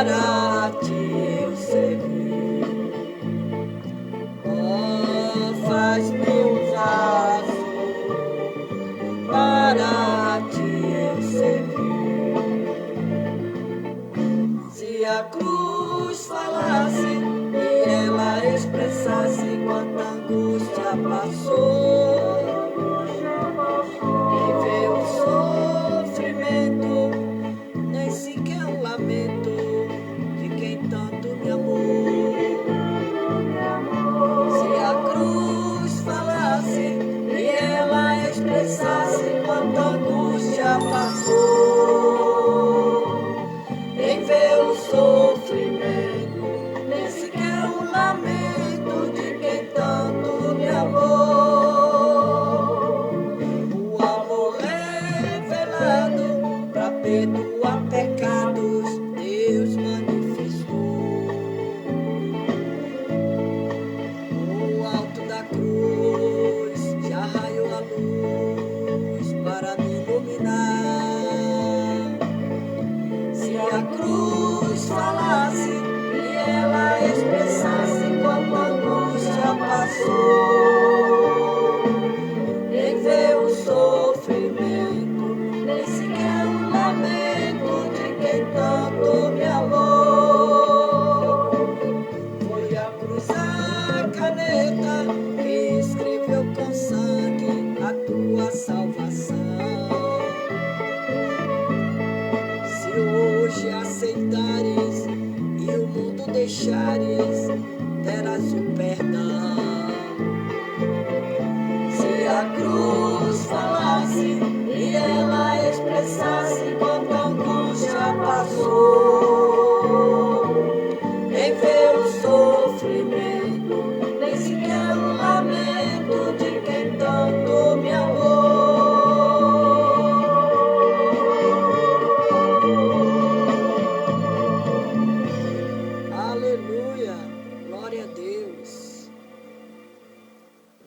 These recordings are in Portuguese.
para ti eu servir. Oh, faz-me um vaso para ti eu servir. Se a cruz falasse e ela expressasse quanta angústia passou, em ver o sofrimento, nem sequer um lamento de quem tanto me amou. Se a cruz falasse e ela expressasse quanta angústia passou, em ver o sofrimento, nem sequer um lamento de quem tanto me amou. O amor revelado pra perdoar pecados, Deus manifestou. No alto da cruz já raiou a luz para me iluminar. Se a cruz falasse e ela expressasse quanta angústia passou, em ver o sofrimento, nem sequer um lamento de quem tanto me amou. Foi a cruz a caneta que escreveu com sangue a tua salvação. Se hoje aceitares e o mundo deixares, terás o perdão. Se a cruz falasse e ela expressasse quanta angústia passou, em ver o sofrimento, nem sequer um lamento de quem tanto me amou. Aleluia, glória a Deus,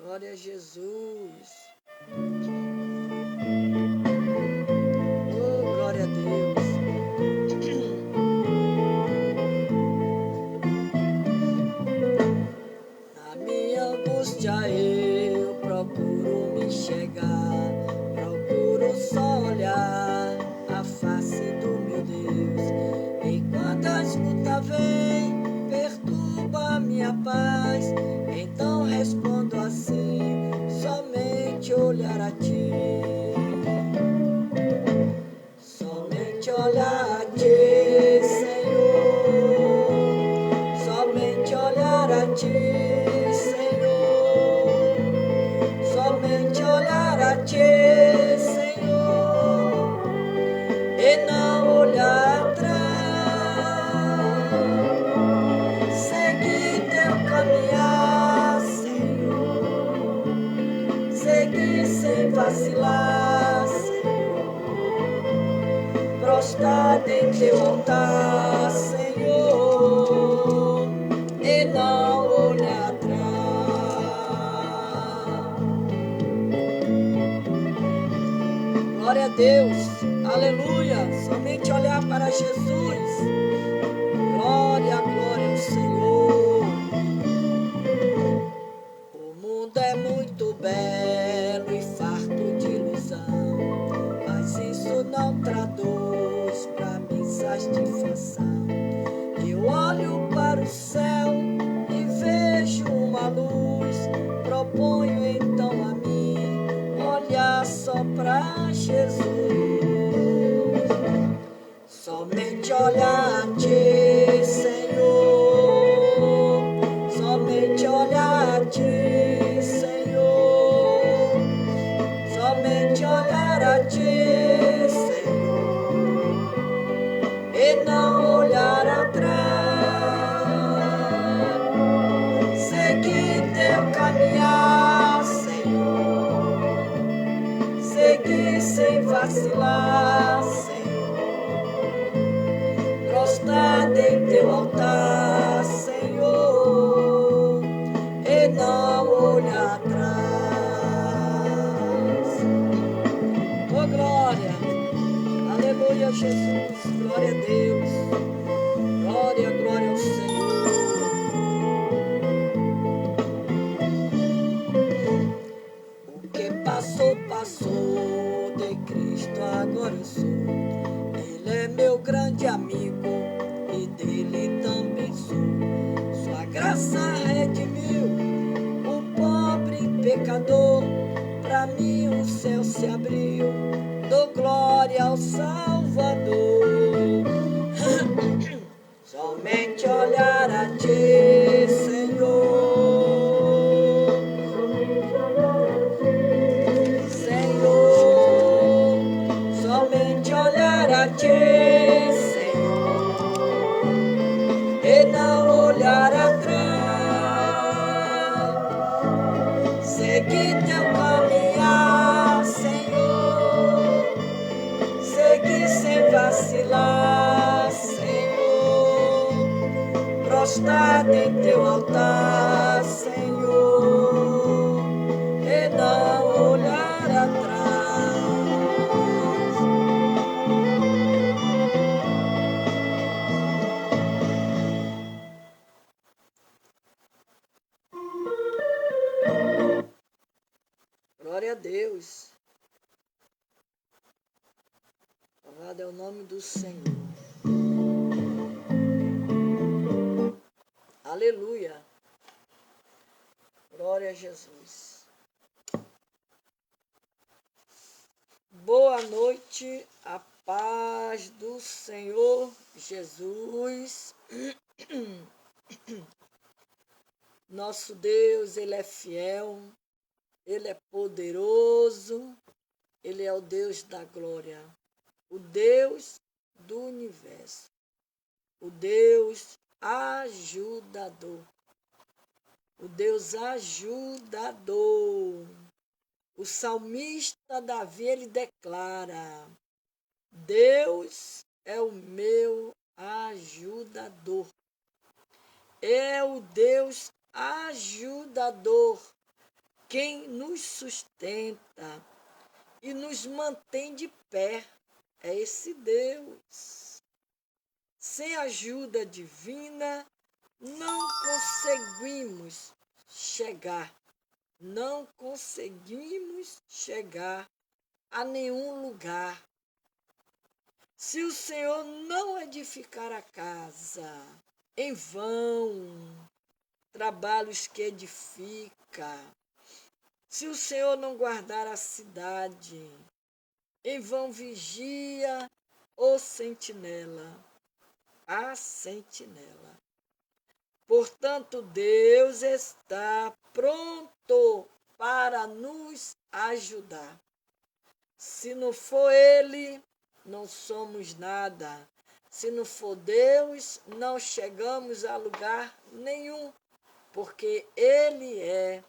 glória a Jesus. Oh, glória a Deus. Na minha angústia eu procuro me enxergar, procuro só olhar a face do meu Deus. Enquanto a escuta vem, perturba a minha paz, então respondo assim, somente olhar a ti. Somente olhar a ti, Senhor. Somente olhar a ti, Senhor. Somente olhar a ti, Senhor. E não olhar atrás. Seguir teu caminhar, Senhor. Seguir sem vacilar, Senhor. Prostrado em teu altar, Senhor, e não olhar atrás. Glória a Deus, aleluia, somente olhar para Jesus. Glória, glória ao Senhor. O mundo é muito belo e farto de ilusão, mas isso não traduz pra mim satisfação. Eu olho para o céu e vejo uma luz, proponho então a mim olhar só pra Jesus. Somente olhar a ti, Senhor. Somente olhar a ti, Senhor. Somente olhar a ti, Senhor, e não olhar atrás. Seguir teu caminhar, Senhor. Seguir sem vacilar, Senhor. Prostrado em teu altar, Senhor, e não olhar atrás. Oh, glória, aleluia, Jesus, glória a Deus. eu sou. Ele é meu grande amigo e dele também sou. Sua graça redimiu o pobre pecador. Pra mim o céu se abriu, dou glória ao Salvador. Somente olhar a ti, Senhor. Senhor, somente olhar a ti, Senhor, e não olhar atrás. Seguir teu caminhar, Senhor, seguir sem vacilar, Senhor, prostrado em teu altar, Senhor, e não olhar atrás. Glória a Deus. Louvado é o nome do Senhor. Aleluia. Glória a Jesus. Boa noite, a paz do Senhor Jesus. Nosso Deus, Ele é fiel, Ele é poderoso, Ele é o Deus da glória, o Deus do universo, o Deus ajudador, o Deus ajudador. O salmista Davi, ele declara: Deus é o meu ajudador. É o Deus ajudador quem nos sustenta e nos mantém de pé. É esse Deus. Sem ajuda divina, não conseguimos chegar a nenhum lugar. Se o Senhor não edificar a casa, em vão trabalhos que edifica. Se o Senhor não guardar a cidade, em vão vigia o sentinela, a sentinela. Portanto, Deus está pronto para nos ajudar. Se não for Ele, não somos nada. Se não for Deus, não chegamos a lugar nenhum, porque Ele é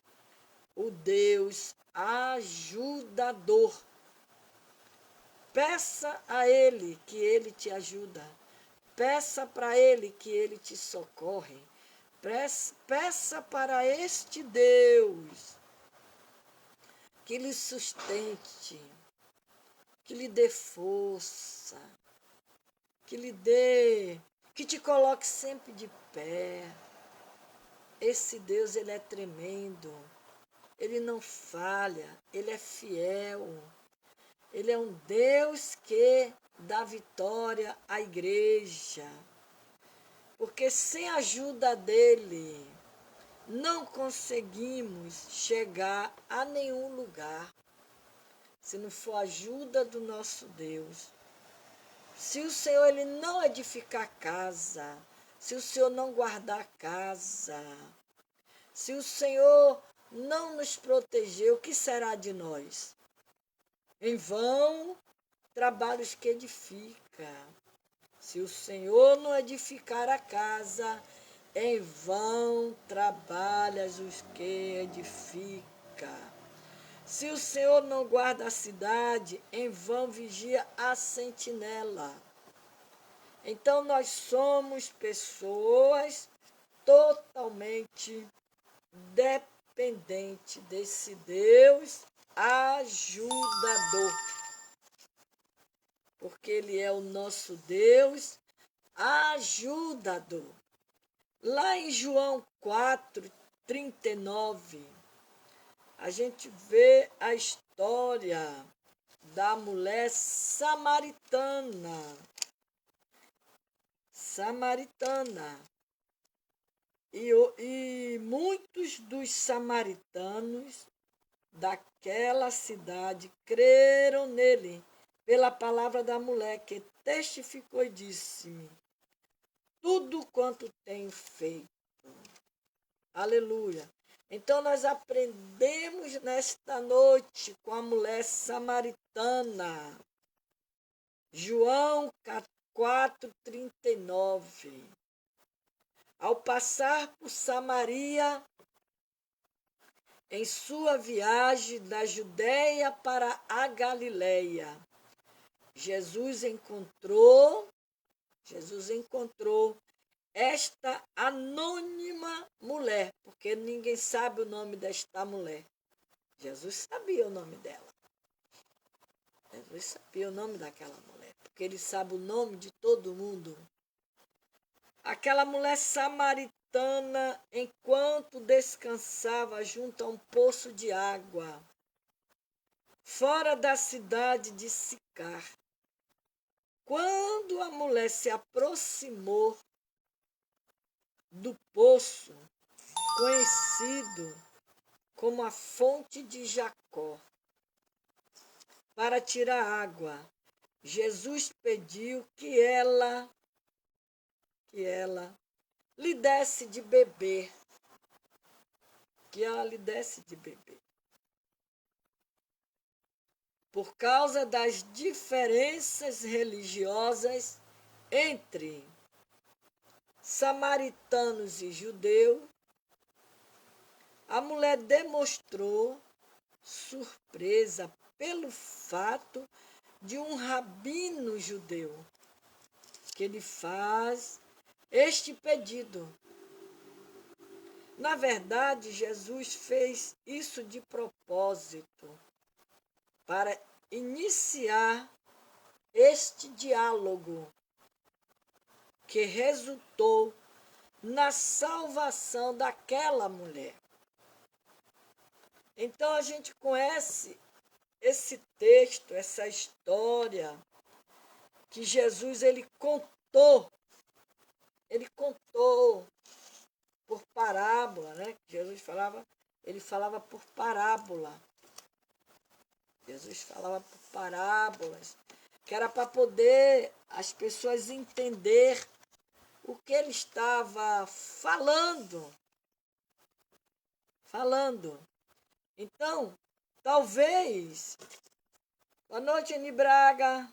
o Deus ajudador. Peça a Ele que Ele te ajuda. Peça para Ele que Ele te socorre. Peça para este Deus que lhe sustente, que lhe dê força, que te coloque sempre de pé. Esse Deus, Ele é tremendo, Ele não falha, Ele é fiel. Ele é um Deus que dá vitória à igreja. Porque sem a ajuda dele, não conseguimos chegar a nenhum lugar. Se não for a ajuda do nosso Deus. Se o Senhor ele não edificar casa, se o Senhor não guardar casa, se o Senhor não nos proteger, o que será de nós? Em vão, trabalhos que edifica. Se o Senhor não edificar a casa, em vão trabalhas os que edifica. Se o Senhor não guarda a cidade, em vão vigia a sentinela. Então nós somos pessoas totalmente dependentes desse Deus ajudador. Porque Ele é o nosso Deus ajudador. Lá em João 4:39, a gente vê a história da mulher samaritana. E muitos dos samaritanos daquela cidade creram nele pela palavra da mulher, que testificou e disse-me tudo quanto tenho feito. Aleluia. Então nós aprendemos nesta noite com a mulher samaritana. João 4:39. Ao passar por Samaria, em sua viagem da Judéia para a Galileia, Jesus encontrou esta anônima mulher, porque ninguém sabe o nome desta mulher. Jesus sabia o nome dela. Jesus sabia o nome daquela mulher, porque ele sabe o nome de todo mundo. Aquela mulher samaritana, enquanto descansava junto a um poço de água, fora da cidade de Sicar, quando a mulher se aproximou do poço, conhecido como a fonte de Jacó, para tirar água, Jesus pediu que ela lhe desse de beber. Por causa das diferenças religiosas entre samaritanos e judeus, a mulher demonstrou surpresa pelo fato de um rabino judeu que ele faz este pedido. Na verdade, Jesus fez isso de propósito para iniciar este diálogo que resultou na salvação daquela mulher. Então a gente conhece esse texto, essa história que Jesus ele contou por parábola, né? Jesus falava por parábola. Jesus falava por parábolas, que era para poder as pessoas entender o que ele estava falando. Então, talvez, boa noite, Ani Braga,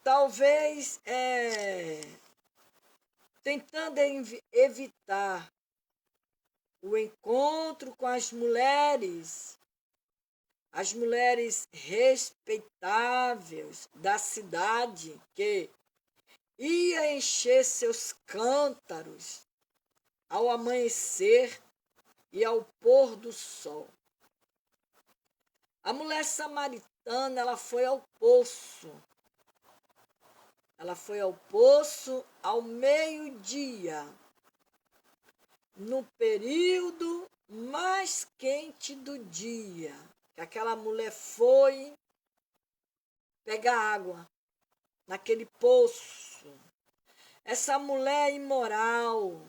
talvez tentando evitar o encontro com as mulheres respeitáveis da cidade, que ia encher seus cântaros ao amanhecer e ao pôr do sol. A mulher samaritana, ela foi ao poço ao meio-dia, no período mais quente do dia, que aquela mulher foi pegar água naquele poço. Essa mulher imoral,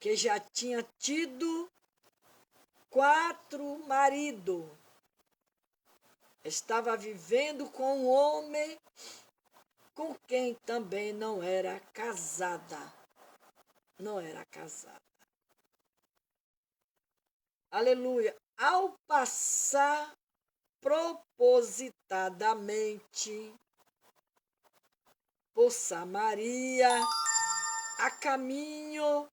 que já tinha tido 4 maridos, estava vivendo com um homem com quem também não era casada. Aleluia. Ao passar propositadamente por Samaria, a caminho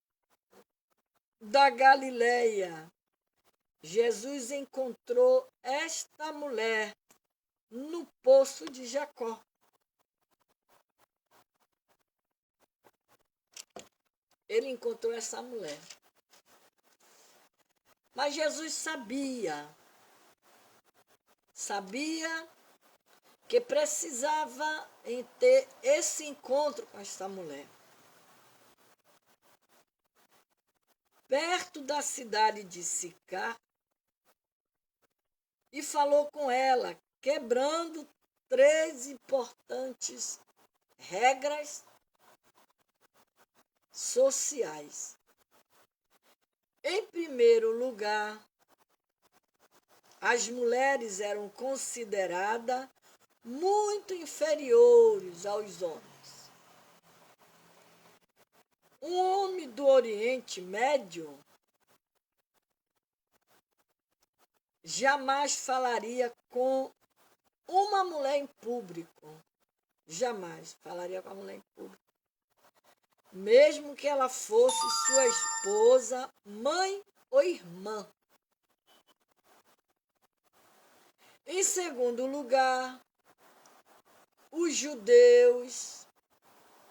da Galileia, Jesus encontrou esta mulher no poço de Jacó. Ele encontrou essa mulher. Mas Jesus sabia que precisava ter esse encontro com essa mulher. Perto da cidade de Sicar, e falou com ela, quebrando 3 importantes regras sociais. Em primeiro lugar, as mulheres eram consideradas muito inferiores aos homens. Um homem do Oriente Médio jamais falaria com uma mulher em público. Jamais falaria com a mulher em público. Mesmo que ela fosse sua esposa, mãe ou irmã. Em segundo lugar, os judeus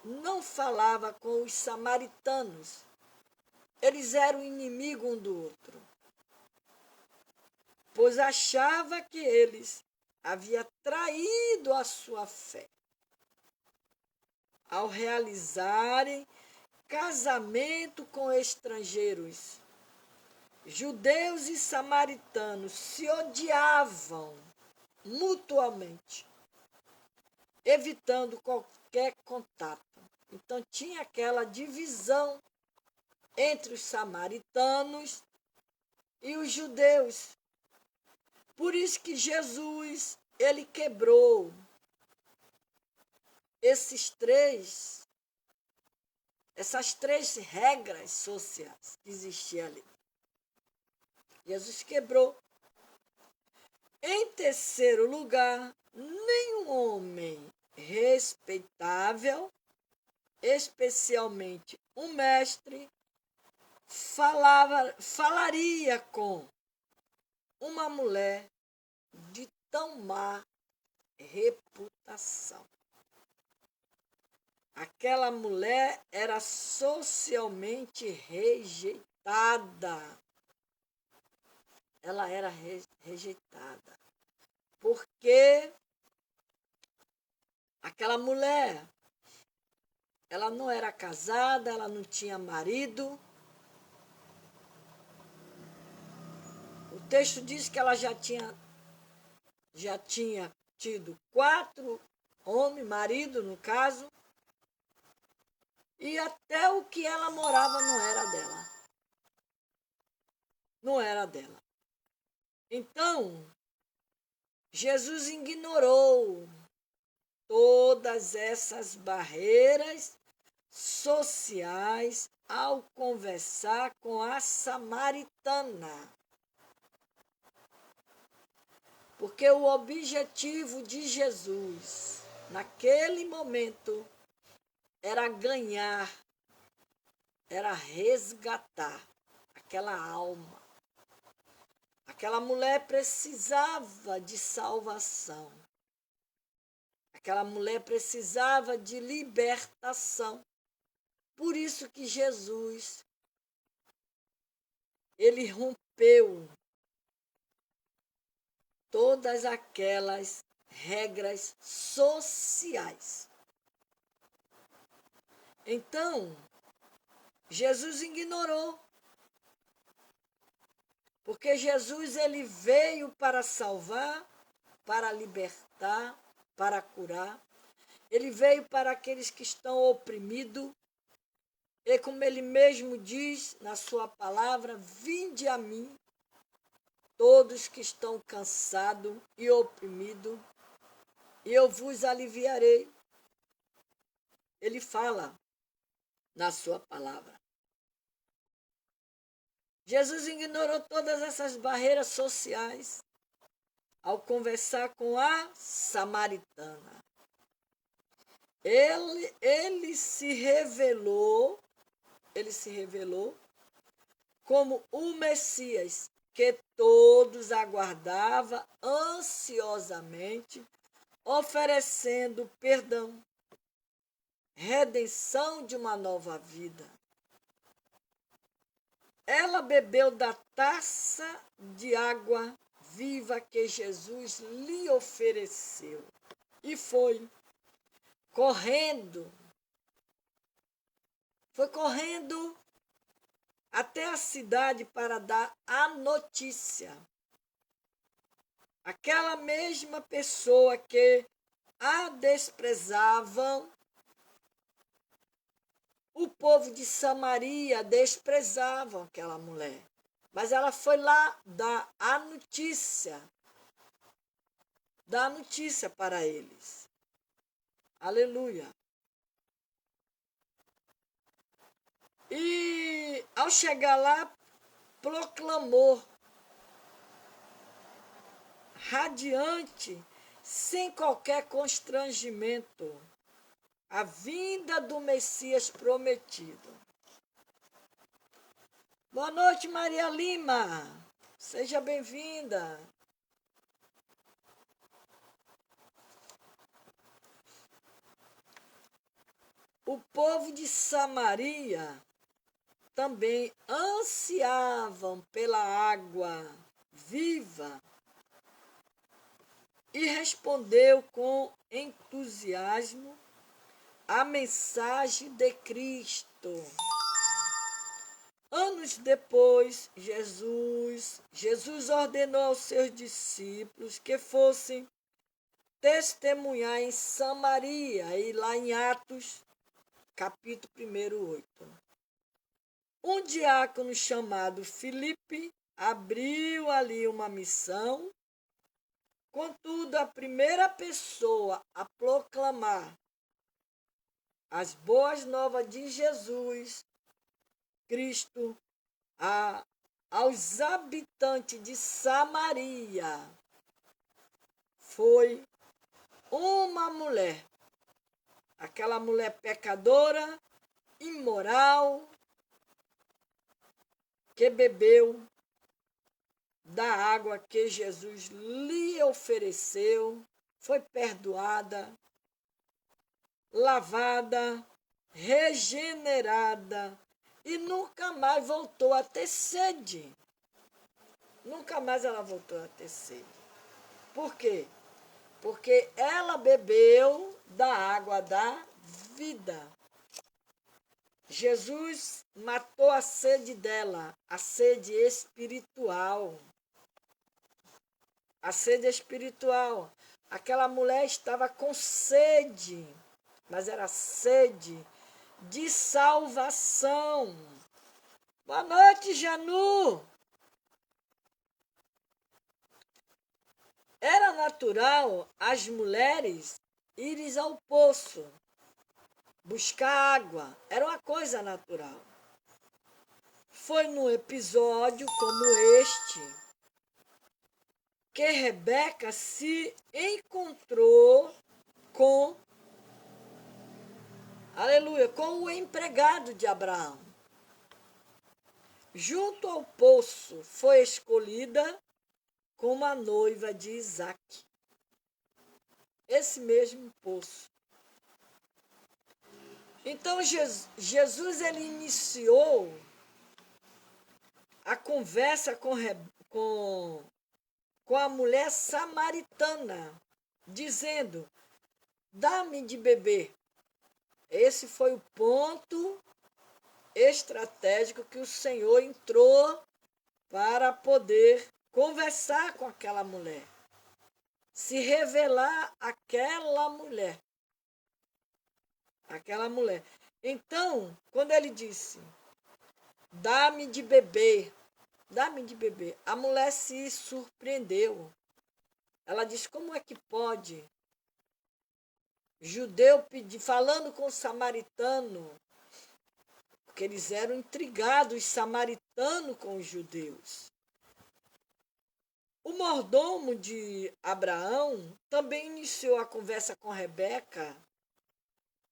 não falavam com os samaritanos. Eles eram inimigos um do outro, pois achava que eles haviam traído a sua fé ao realizarem casamento com estrangeiros. Judeus e samaritanos se odiavam mutuamente, evitando qualquer contato. Então tinha aquela divisão entre os samaritanos e os judeus. Por isso que Jesus, ele quebrou essas três regras sociais que existiam ali. Jesus quebrou. Em terceiro lugar, nenhum homem respeitável, especialmente um mestre, falaria com uma mulher de tão má reputação. Aquela mulher era socialmente rejeitada. Ela era rejeitada. Porque aquela mulher, ela não era casada, ela não tinha marido. O texto diz que ela já tinha tido 4 homens, marido no caso, e até o que ela morava não era dela. Não era dela. Então, Jesus ignorou todas essas barreiras sociais ao conversar com a samaritana. Porque o objetivo de Jesus, naquele momento, era ganhar, era resgatar aquela alma. Aquela mulher precisava de salvação. Aquela mulher precisava de libertação. Por isso que Jesus, ele rompeu todas aquelas regras sociais. Então, Jesus ignorou. Porque Jesus, ele veio para salvar, para libertar, para curar. Ele veio para aqueles que estão oprimidos. E como ele mesmo diz na sua palavra, vinde a mim, todos que estão cansados e oprimidos, e eu vos aliviarei. Ele fala na sua palavra. Jesus ignorou todas essas barreiras sociais ao conversar com a samaritana. Ele se revelou como o Messias que todos aguardavam ansiosamente, oferecendo perdão, redenção de uma nova vida. Ela bebeu da taça de água viva que Jesus lhe ofereceu e foi correndo até a cidade para dar a notícia. aquela mesma pessoa que a desprezavam, o povo de Samaria desprezava aquela mulher. Mas ela foi lá dar a notícia para eles. Aleluia. E ao chegar lá, proclamou, radiante, sem qualquer constrangimento, a vinda do Messias prometido. Boa noite, Maria Lima. Seja bem-vinda. O povo de Samaria também ansiavam pela água viva e respondeu com entusiasmo a mensagem de Cristo. Anos depois, Jesus ordenou aos seus discípulos que fossem testemunhar em Samaria, e lá em Atos, capítulo 1, 8. Um diácono chamado Filipe abriu ali uma missão. Contudo, a primeira pessoa a proclamar as boas novas de Jesus Cristo aos habitantes de Samaria foi uma mulher, aquela mulher pecadora, imoral, que bebeu da água que Jesus lhe ofereceu, foi perdoada, lavada, regenerada e nunca mais voltou a ter sede. Nunca mais ela voltou a ter sede. Por quê? Porque ela bebeu da água da vida. Jesus matou a sede dela, a sede espiritual. A sede espiritual. Aquela mulher estava com sede, mas era sede de salvação. Boa noite, Janu. Era natural as mulheres irem ao poço, buscar água. Era uma coisa natural. Foi num episódio como este que Rebeca se encontrou com, aleluia, com o empregado de Abraão. Junto ao poço foi escolhida como a noiva de Isaac. Esse mesmo poço. Então Jesus ele iniciou a conversa com a mulher samaritana, dizendo: dá-me de beber. Esse foi o ponto estratégico que o Senhor entrou para poder conversar com aquela mulher, se revelar àquela mulher. Aquela mulher. Então, quando ele disse: dá-me de beber, a mulher se surpreendeu. Ela disse: como é que pode? Judeu pedir, falando com o samaritano, porque eles eram intrigados, os samaritanos com os judeus. O mordomo de Abraão também iniciou a conversa com Rebeca,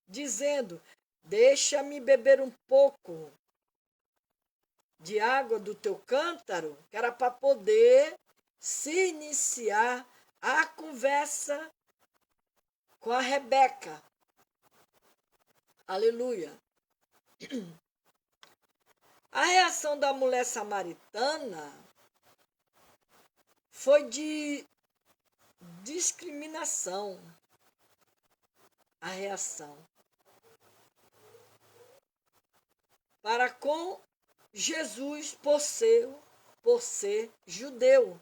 dizendo: deixa-me beber um pouco de água do teu cântaro, que era para poder se iniciar a conversa com a Rebeca. Aleluia. A reação da mulher samaritana foi de discriminação. A reação para com Jesus por ser judeu.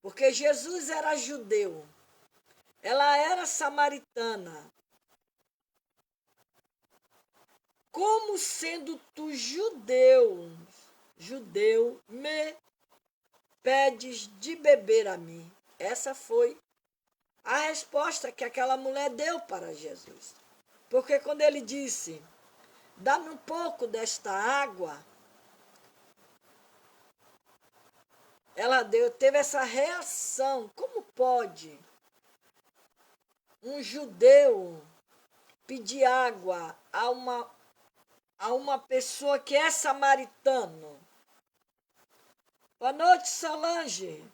porque Jesus era judeu, ela era samaritana. Como sendo tu judeu, me pedes de beber a mim? Essa foi a resposta que aquela mulher deu para Jesus. Porque quando ele disse, dá-me um pouco desta água, ela teve essa reação. Como pode um judeu pedir água a uma pessoa que é samaritano? Boa noite, Solange.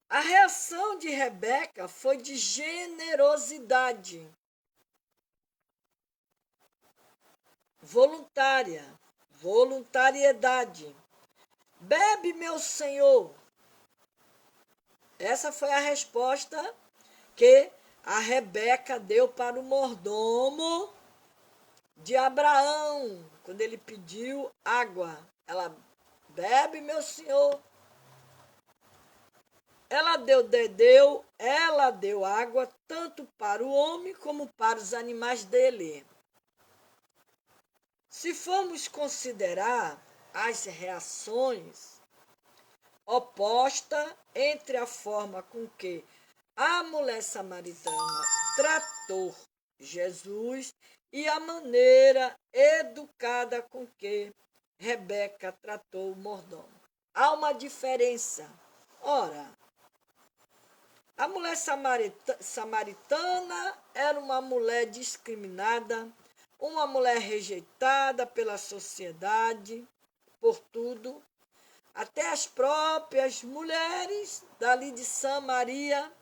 A reação de Rebeca foi de generosidade voluntariedade. Bebe, meu senhor. Essa foi a resposta que a Rebeca deu para o mordomo de Abraão, quando ele pediu água. Ela, bebe, meu senhor. Ela deu água tanto para o homem como para os animais dele. Se formos considerar as reações opostas entre a forma com que a mulher samaritana tratou Jesus e a maneira educada com que Rebeca tratou o mordomo. Há uma diferença. Ora, a mulher samaritana era uma mulher discriminada, uma mulher rejeitada pela sociedade, por tudo. Até as próprias mulheres dali de Samaria,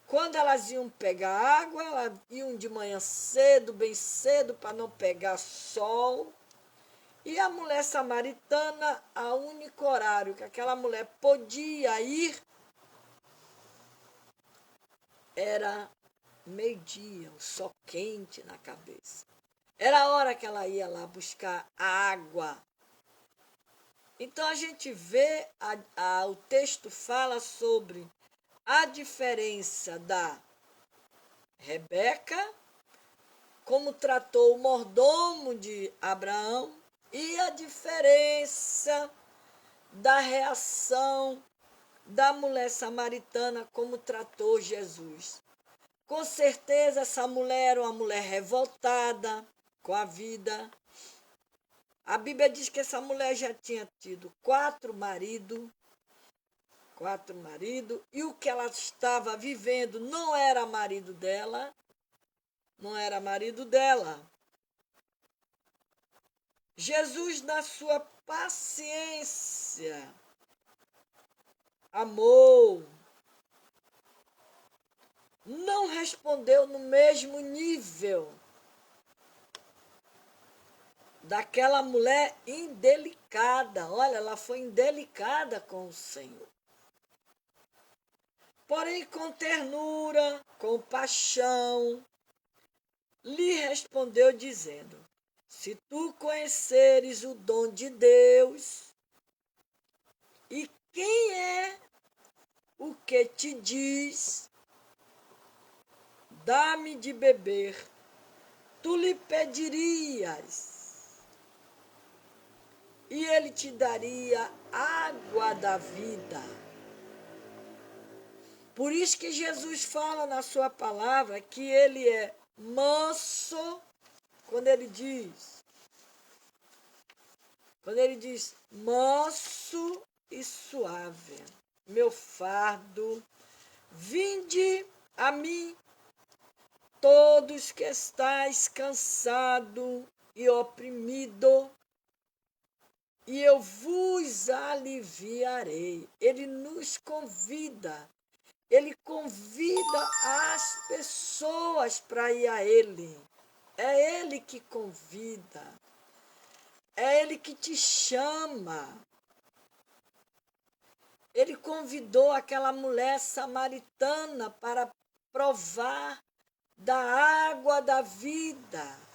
quando elas iam pegar água, elas iam de manhã cedo, bem cedo, para não pegar sol. E a mulher samaritana, o único horário que aquela mulher podia ir era meio-dia, o sol quente na cabeça. Era a hora que ela ia lá buscar a água. Então a gente vê, o texto fala sobre a diferença da Rebeca, como tratou o mordomo de Abraão, e a diferença da reação da mulher samaritana, como tratou Jesus. Com certeza essa mulher era uma mulher revoltada com a vida. A Bíblia diz que essa mulher já tinha tido 4 maridos, e o que ela estava vivendo não era marido dela, Jesus, na sua paciência, amor, não respondeu no mesmo nível daquela mulher indelicada. Olha, ela foi indelicada com o Senhor. Porém, com ternura, com paixão, lhe respondeu dizendo, se tu conheceres o dom de Deus, e quem é o que te diz, dá-me de beber, tu lhe pedirias, e ele te daria água da vida. Por isso que Jesus fala na sua palavra que ele é manso, quando ele diz manso e suave, meu fardo, vinde a mim, todos que estáis cansado e oprimido, e eu vos aliviarei. Ele nos convida. Ele convida as pessoas para ir a Ele. É Ele que convida. É Ele que te chama. Ele convidou aquela mulher samaritana para provar da água da vida.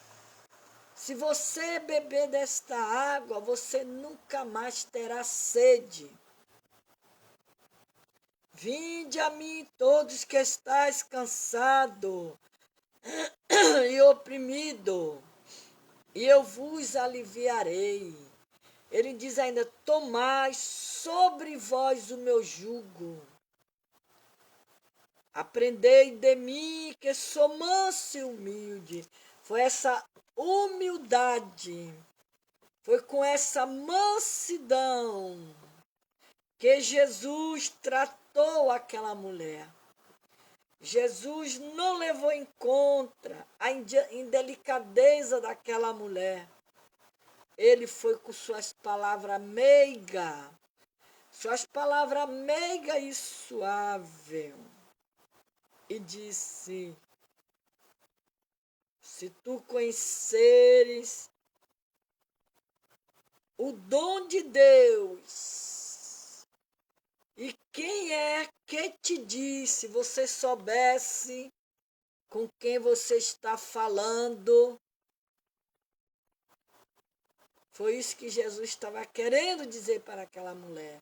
Se você beber desta água, você nunca mais terá sede. Vinde a mim todos que estáis cansado e oprimido, e eu vos aliviarei. Ele diz ainda: tomai sobre vós o meu jugo. Aprendei de mim, que sou manso e humilde. Foi essa humildade, foi com essa mansidão que Jesus tratou aquela mulher. Jesus não levou em conta a indelicadeza daquela mulher. Ele foi com suas palavras meigas, e suaves, e disse: se tu conheceres o dom de Deus, e quem é que te disse, você soubesse com quem você está falando. Foi isso que Jesus estava querendo dizer para aquela mulher.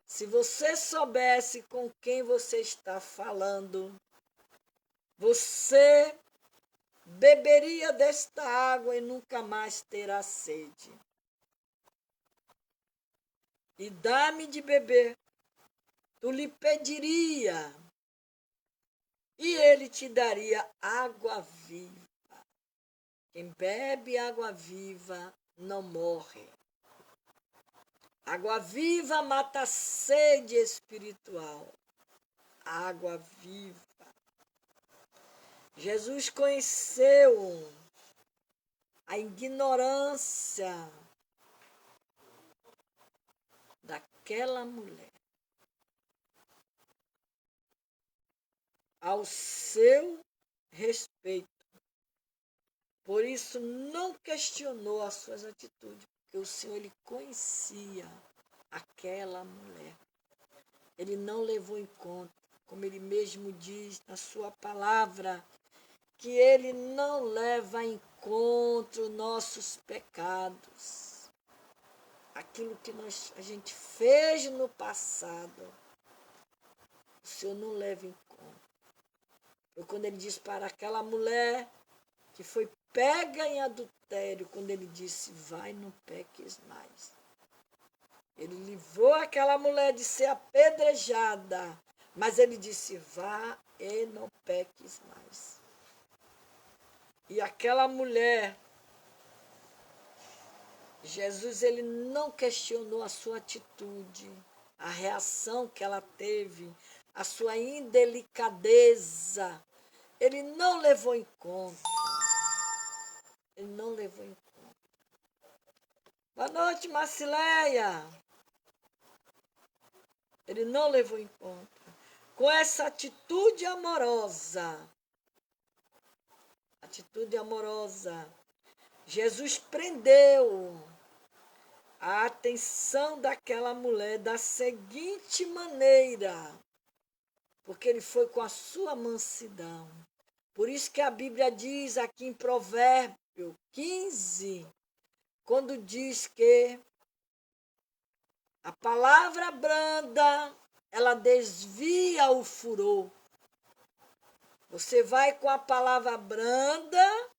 Se você soubesse com quem você está falando, você beberia desta água e nunca mais terá sede. E dá-me de beber, tu lhe pediria, e ele te daria água viva. Quem bebe água viva não morre. Água viva mata a sede espiritual. Água viva. Jesus conheceu a ignorância daquela mulher. Ao seu respeito. Por isso, não questionou as suas atitudes, porque o Senhor, ele conhecia aquela mulher. Ele não levou em conta, como ele mesmo diz na sua palavra, que ele não leva em conta os nossos pecados. Aquilo que a gente fez no passado, o Senhor não leva em conta. Foi quando ele disse para aquela mulher que foi pega em adultério, quando ele disse: vai, não peques mais. Ele livrou aquela mulher de ser apedrejada, mas ele disse: vá e não peques mais. E aquela mulher, Jesus, ele não questionou a sua atitude, a reação que ela teve, a sua indelicadeza. Ele não levou em conta. Ele não levou em conta. Boa noite, Marcileia. Ele não levou em conta. Com essa atitude amorosa, Jesus prendeu a atenção daquela mulher da seguinte maneira, porque ele foi com a sua mansidão. Por isso que a Bíblia diz aqui em Provérbio 15, quando diz que a palavra branda, ela desvia o furor. Você vai com a palavra branda,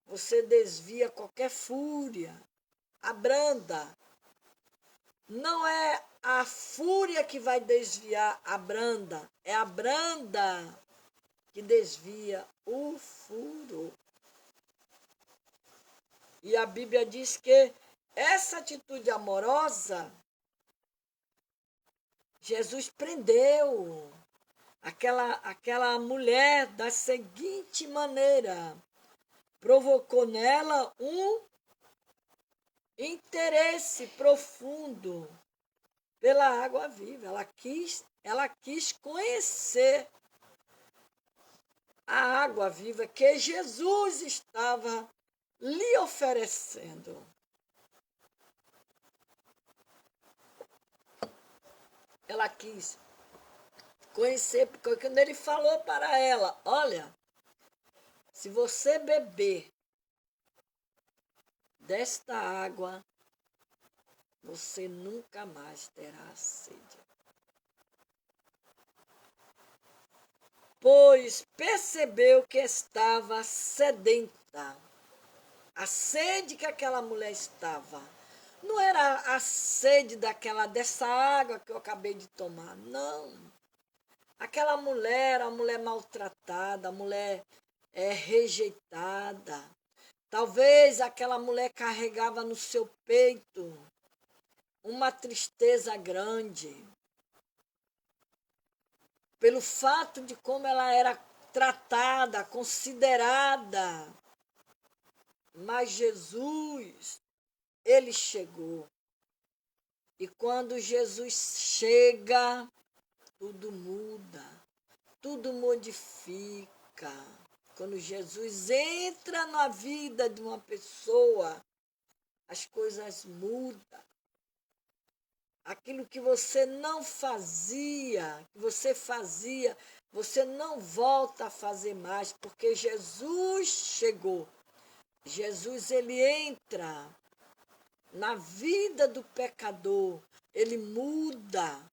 você desvia qualquer fúria. A branda. Não é a fúria que vai desviar a branda, é a branda que desvia o furor. E a Bíblia diz que essa atitude amorosa, Jesus prendeu aquela mulher da seguinte maneira, provocou nela um interesse profundo pela água viva. Ela quis conhecer a água viva que Jesus estava lhe oferecendo. Ela quis conhecer, porque quando ele falou para ela: olha, se você beber desta água, você nunca mais terá sede. pois percebeu que estava sedenta. A sede que aquela mulher estava não era a sede dessa água que eu acabei de tomar, não. Aquela mulher era uma mulher maltratada, mulher rejeitada. Talvez aquela mulher carregava no seu peito uma tristeza grande, pelo fato de como ela era tratada, considerada. Mas Jesus, ele chegou. E quando Jesus chega, tudo muda, tudo modifica. Quando Jesus entra na vida de uma pessoa, as coisas mudam. Aquilo que você não fazia, que você fazia, você não volta a fazer mais, porque Jesus chegou. Jesus, ele entra na vida do pecador, ele muda.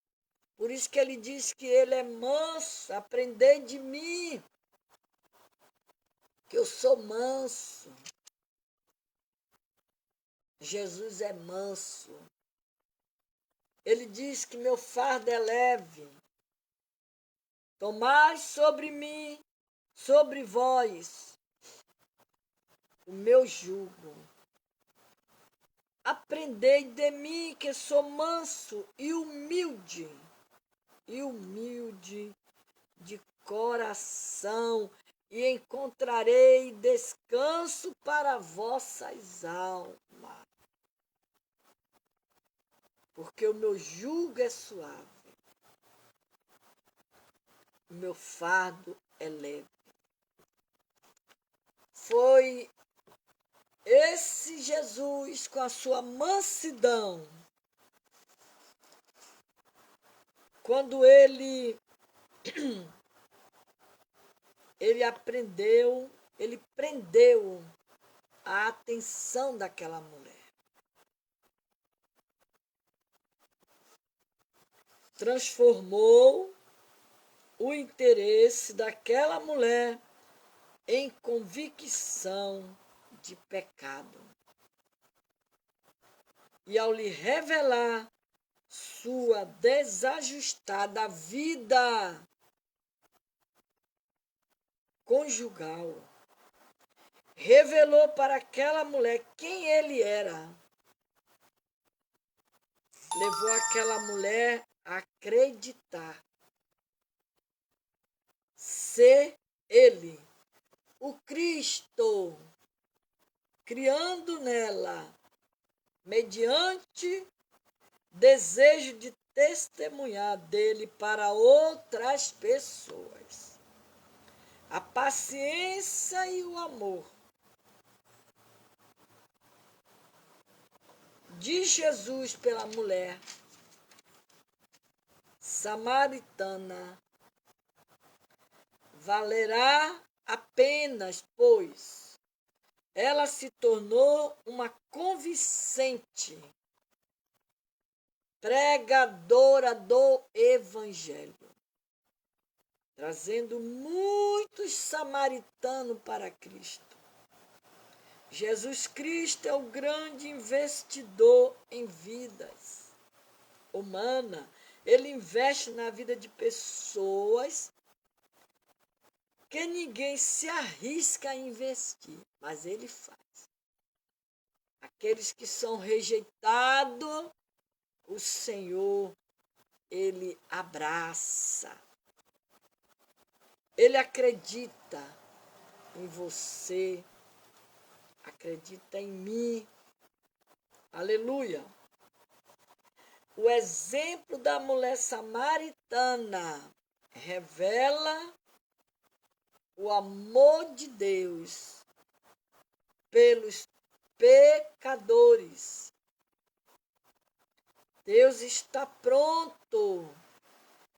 Por isso que ele diz que ele é manso, aprendei de mim, que eu sou manso. Jesus é manso. Ele diz que meu fardo é leve. Tomai sobre mim, sobre vós, o meu jugo. Aprendei de mim, que sou manso e humilde de coração, e encontrarei descanso para vossas almas. Porque o meu jugo é suave, o meu fardo é leve. Foi esse Jesus, com a sua mansidão, quando ele aprendeu, ele prendeu a atenção daquela mulher. Transformou o interesse daquela mulher em convicção de pecado. E ao lhe revelar sua desajustada vida conjugal, revelou para aquela mulher quem ele era. Levou aquela mulher a acreditar ser ele, o Cristo, criando nela, mediante desejo de testemunhar dele para outras pessoas. A paciência e o amor de Jesus pela mulher samaritana valerá apenas, pois ela se tornou uma convincente pregadora do Evangelho, trazendo muitos samaritanos para Cristo. Jesus Cristo é o grande investidor em vidas humanas. Ele investe na vida de pessoas que ninguém se arrisca a investir, mas ele faz. Aqueles que são rejeitados, o Senhor, ele abraça. Ele acredita em você, acredita em mim. Aleluia. O exemplo da mulher samaritana revela o amor de Deus pelos pecadores. Deus está pronto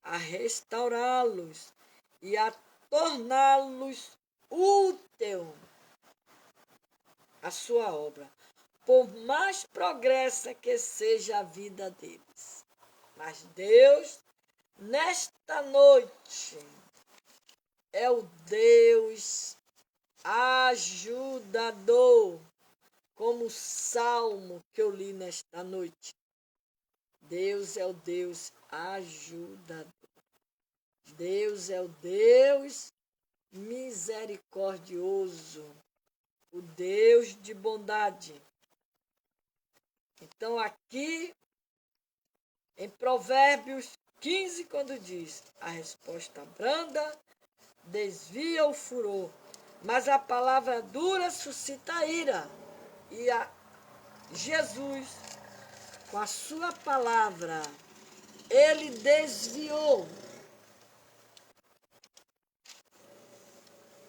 a restaurá-los e a torná-los útil à sua obra, por mais progressa que seja a vida deles. Mas Deus, nesta noite, é o Deus ajudador, como o salmo que eu li nesta noite. Deus é o Deus ajudador. Deus é o Deus misericordioso, o Deus de bondade. Então aqui em Provérbios 15, quando diz: a resposta branda desvia o furor, mas a palavra dura suscita a ira. E Jesus, com a sua palavra, ele desviou.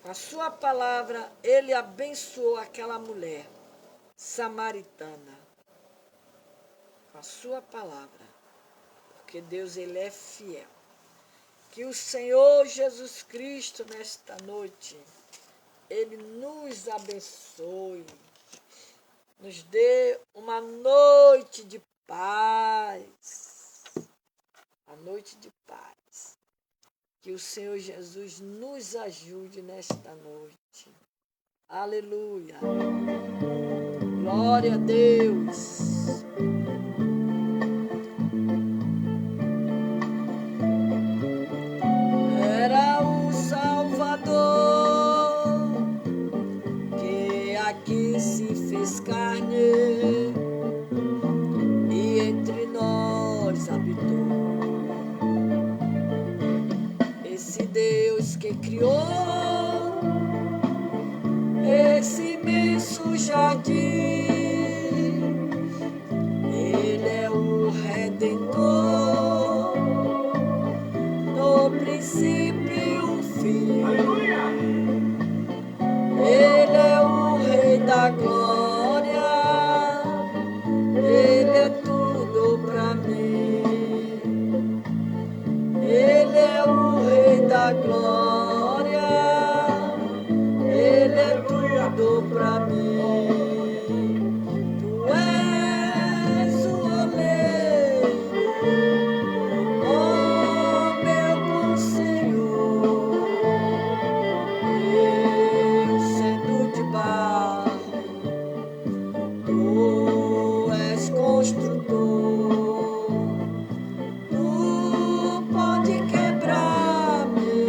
Com a sua palavra, ele abençoou aquela mulher samaritana. Com a sua palavra. Porque Deus, ele é fiel. Que o Senhor Jesus Cristo, nesta noite, ele nos abençoe. Nos dê uma noite de paz. A noite de paz. Que o Senhor Jesus nos ajude nesta noite. Aleluia. Glória a Deus. Era o Salvador que aqui se fez carne e entre nós habitou. Esse Deus que criou esse imenso jardim, ele é o Redentor, no princípio e o fim. Ele é o Rei da glória, ele é tudo pra mim. Ele é o Rei da glória, ele é tudo pra mim. Tu és o oleiro, oh meu bom Senhor. Eu sendo de barro, tu és construtor. Tu pode quebrar-me,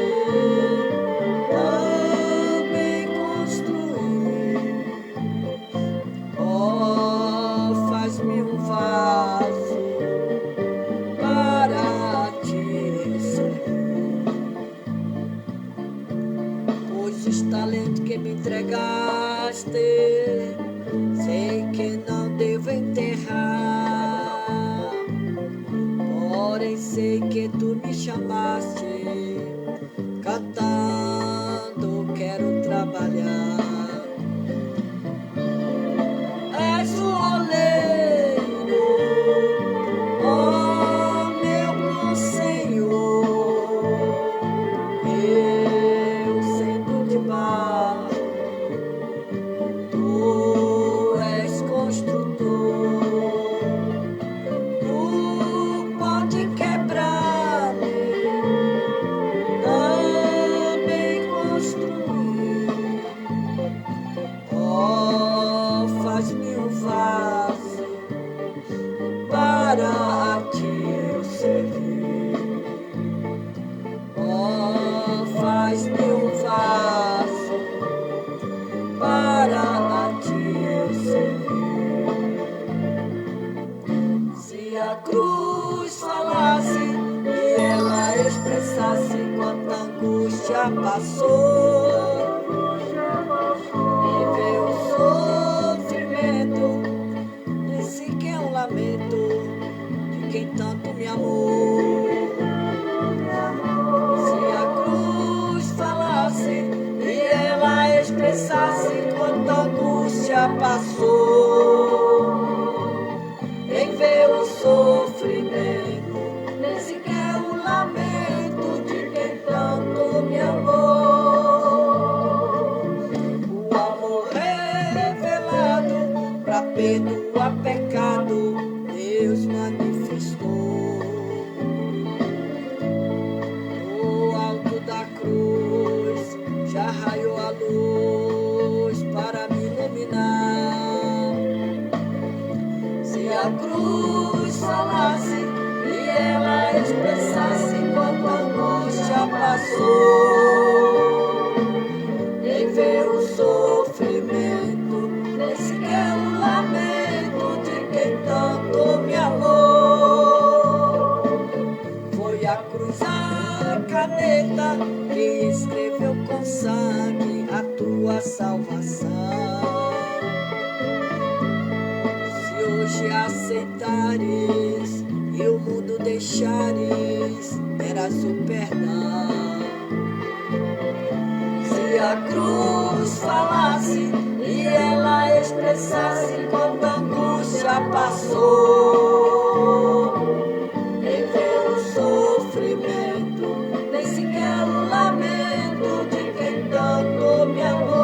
também construir. Oh, faz-me um vaso para te servir. Pois os talentos que me entregaste, sei que não devo enterrar. Porém sei que tu me chamaste, cantando quero trabalhar. És o oleiro, oh meu bom Senhor. Eu sendo de barro, tu és construtor. Tu pode quebrar-me, também construir. Oh, faz-me um vaso para a ti eu servir. Oh, faz-me um vaso para a ti eu servir. Se a cruz falasse e ela expressasse quanta angústia passou, e veio o sofrimento, disse que é um lamento de quem tanto me amou. Se a cruz falasse e ela expressasse quanta angústia passou, em ver o sofrimento, nem sequer um lamento de quem tanto me amou. O amor revelado pra perdoar pecado, Deus manifestou. No alto da cruz passou. Nem ver o sofrimento, nem sequer o lamento de quem tanto me amou. Foi a cruz, a caneta que escreveu com sangue a tua salvação. Se hoje aceitares e o mundo deixares, terás o perdão. Se a cruz falasse e ela expressasse quanta angústia passou, nem ver o sofrimento, nem sequer o lamento de quem tanto me amou.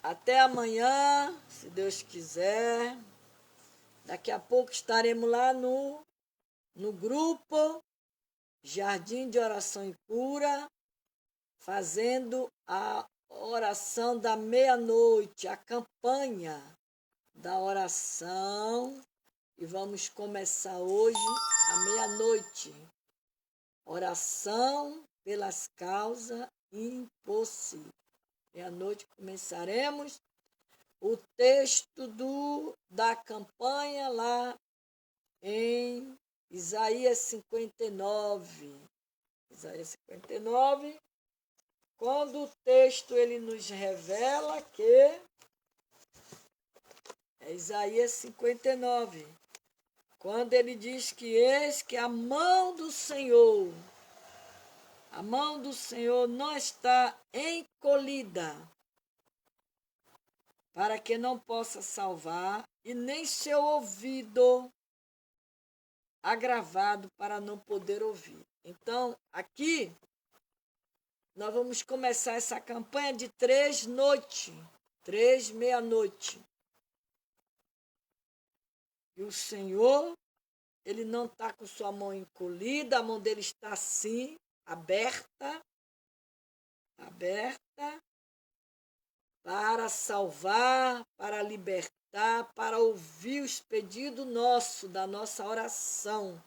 Até amanhã, se Deus quiser. Daqui a pouco estaremos lá no grupo Jardim de Oração e Cura, fazendo a oração da meia-noite, a campanha da oração. E vamos começar hoje à meia-noite. Oração pelas causas impossíveis. Meia-noite começaremos o texto da campanha lá em Isaías 59. Isaías 59, quando o texto ele nos revela que é Isaías 59, quando ele diz que eis que a mão do Senhor não está encolhida, para que não possa salvar, e nem seu ouvido agravado para não poder ouvir. Então, aqui, nós vamos começar essa campanha de 3 noites, 3 meia-noite. E o Senhor, ele não está com sua mão encolhida, a mão dele está assim, aberta, para salvar, para libertar, para ouvir os pedidos nossos, da nossa oração.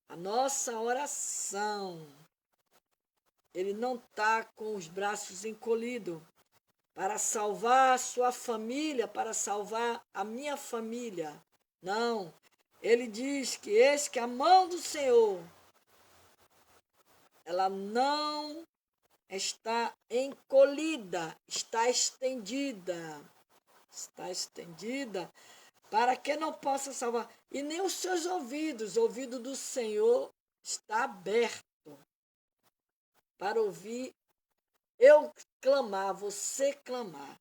A nossa oração. Ele não está com os braços encolhidos para salvar a sua família, para salvar a minha família. Não. Ele diz que eis que a mão do Senhor, ela não está encolhida, está estendida para que não possa salvar. E nem os seus ouvidos, o ouvido do Senhor está aberto para ouvir eu clamar, você clamar.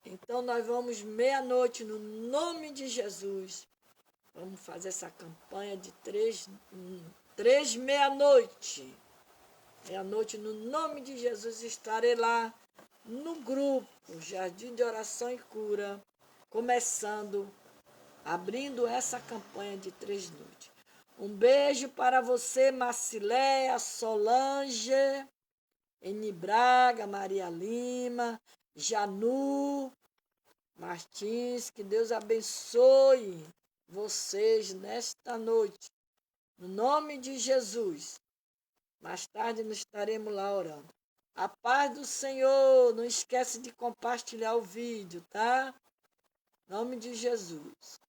Então nós vamos meia-noite, no nome de Jesus, vamos fazer essa campanha de 3 meia-noite. Meia-noite, no nome de Jesus, estarei lá no grupo Jardim de Oração e Cura, começando, abrindo essa campanha de 3 noites. Um beijo para você, Marcileia, Solange, Eni Braga, Maria Lima, Janu Martins. Que Deus abençoe vocês nesta noite, no nome de Jesus. Mais tarde nós estaremos lá orando. A paz do Senhor. Não esquece de compartilhar o vídeo, tá? Em nome de Jesus.